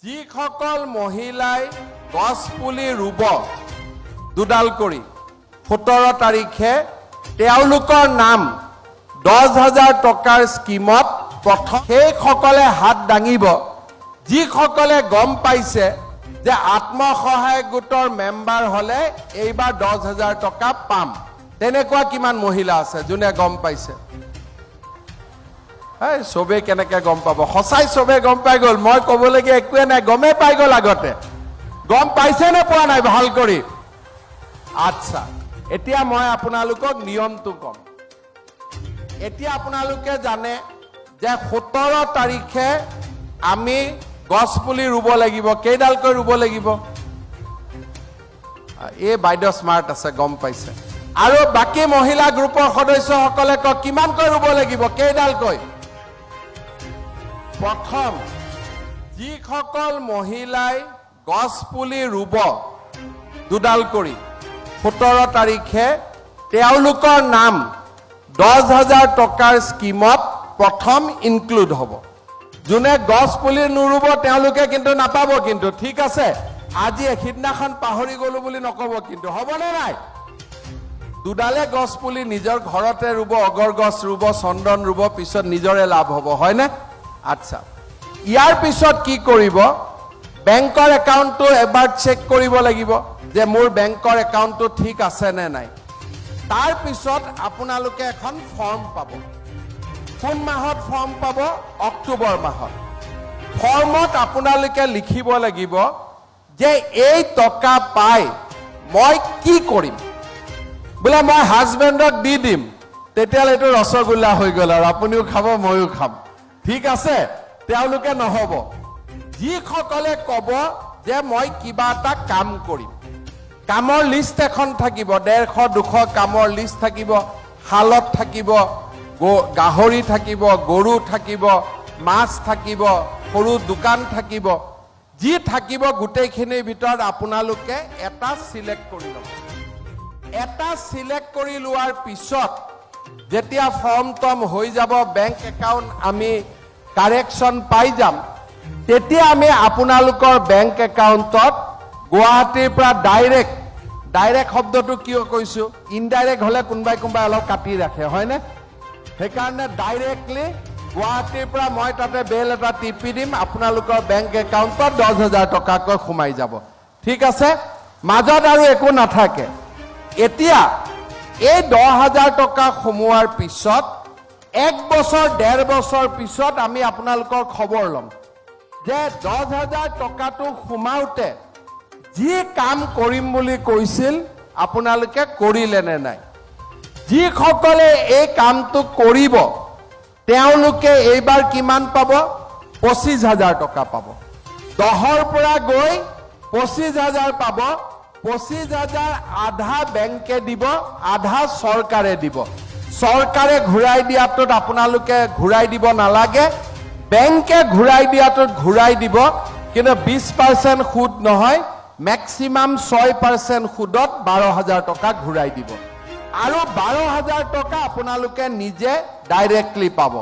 যিসকল মহিলাই গছ পুলি ৰুব দুডাল কৰি 17 তাৰিখে তেওঁলোকৰ নাম 10,000 টকাৰ স্কিমত প্ৰথম সেইসকলে হাত দাঙিব যিসকলে গম পাইছে যে আত্মসহায়ক গোটৰ মেম্বাৰ হলে এইবাৰ 10,000 টকা পাম তেনেকুৱা কিমান মহিলা আছে যোনে গম পাইছে সবে কেনেকে গম পাব সঁচাই সবে গম পাই গল মই কবলগীয়া একোৱে নাই গমে পাই গল আগতে গম পাইছে নে পোৱা নাই ভাল কৰি আচ্ছা এতিয়া মই আপোনালোকক নিয়মটো কম এতিয়া আপোনালোকে জানে যে 17 তাৰিখে আমি গছ পুলি ৰুব লাগিব কেইডালকৈ ৰুব লাগিব এই বাইদেউ স্মাৰ্ট আছে গম পাইছে আৰু বাকি মহিলা গ্ৰুপৰ সদস্যসকলে কিমানকৈ ৰুব লাগিব কেইডালকৈ প্ৰথম যিসকল মহিলাই গছ পুলি ৰুব দুডাল কৰি 17 তাৰিখে তেওঁলোকৰ নাম 10,000 টকাৰ স্কিমত প্ৰথম ইনক্লুড হ'ব যোনে গছ পুলি নুৰুব তেওঁলোকে কিন্তু নাপাব কিন্তু ঠিক আছে আজি এখিদিনাখন পাহৰি গলো বুলি নকব কিন্তু হ'বনে নাই দুডালে গছ পুলি নিজৰ ঘৰতে ৰুব অগৰ গছ ৰুব চন্দন ৰুব পিছত নিজৰে লাভ হ'ব হয়নে আচ্ছা ইয়াৰ পিছত কি কৰিব বেংকৰ একাউণ্টটো এবাৰ চেক কৰিব লাগিব যে মোৰ বেংকৰ একাউণ্টটো ঠিক আছে নে নাই তাৰ পিছত আপোনালোকে এখন ফৰ্ম পাব কোন মাহত ফৰ্ম পাব অক্টোবৰ মাহত ফৰ্মত আপোনালোকে লিখিব লাগিব যে এই টকা পাই মই কি কৰিম বোলে মই হাজবেণ্ডক দি দিম তেতিয়ালে এটো ৰসগোল্লা হৈ গল আৰু আপুনিও খাব ময়ো খাম ঠিক আছে তেওঁলোকে নহব যিসকলে কব যে মই কিবা এটা কাম কৰিম কামৰ লিষ্ট এখন থাকিব 150-200 কামৰ লিষ্ট থাকিব হালত থাকিব গাহৰি থাকিব গৰু থাকিব মাছ থাকিব সৰু দোকান থাকিব যি থাকিব গোটেইখিনিৰ ভিতৰত আপোনালোকে এটা সিলেক্ট কৰি ল'ব এটা সিলেক্ট কৰি লোৱাৰ পিছত যেতিয়া ফৰ্ম টম হৈ যাব বেংক একাউণ্ট আমি কাৰেকশ্যন পাই যাম তেতিয়া আমি আপোনালোকৰ বেংক একাউণ্টত গুৱাহাটীৰ পৰা ডাইৰেক্ট শব্দটো কিয় কৈছো ইনডাইৰেক্ট হলে কোনবাই অলপ কাটি ৰাখে হয়নে সেইকাৰণে ডাইৰেক্টলি গুৱাহাটীৰ পৰা মই তাতে বেল এটা টিপি দিম আপোনালোকৰ বেংক একাউণ্টত 10,000 টকাকৈ সোমাই যাব ঠিক আছে মাজত আৰু একো নাথাকে এতিয়া এই 10,000 টকা সোমোৱাৰ পিছত 1 বছৰ 1.5 বছৰ পিছত আমি আপোনালোকৰ খবৰ ল'ম যে 10,000 টকাটো সোমাওতে যি কাম কৰিম বুলি কৈছিল আপোনালোকে কৰিলে নে নাই যিসকলে এই কামটো কৰিব তেওঁলোকে এইবাৰ কিমান পাব 25,000 টকা পাব 10ৰ পৰা গৈ 25,000 পাব 25,000 আধা বেংকে দিব আধা চৰকাৰে দিব চৰকাৰে ঘূৰাই দিয়াটোত আপোনালোকে ঘূৰাই দিব নালাগে বেংকে ঘূৰাই দিয়াটোত ঘূৰাই দিব কিন্তু 20% সুদ নহয় ম্যাক্সিমাম 6% সুদত 12,000 টকা ঘূৰাই দিব আৰু 12,000 টকা আপোনালোকে নিজে ডাইৰেক্টলি পাব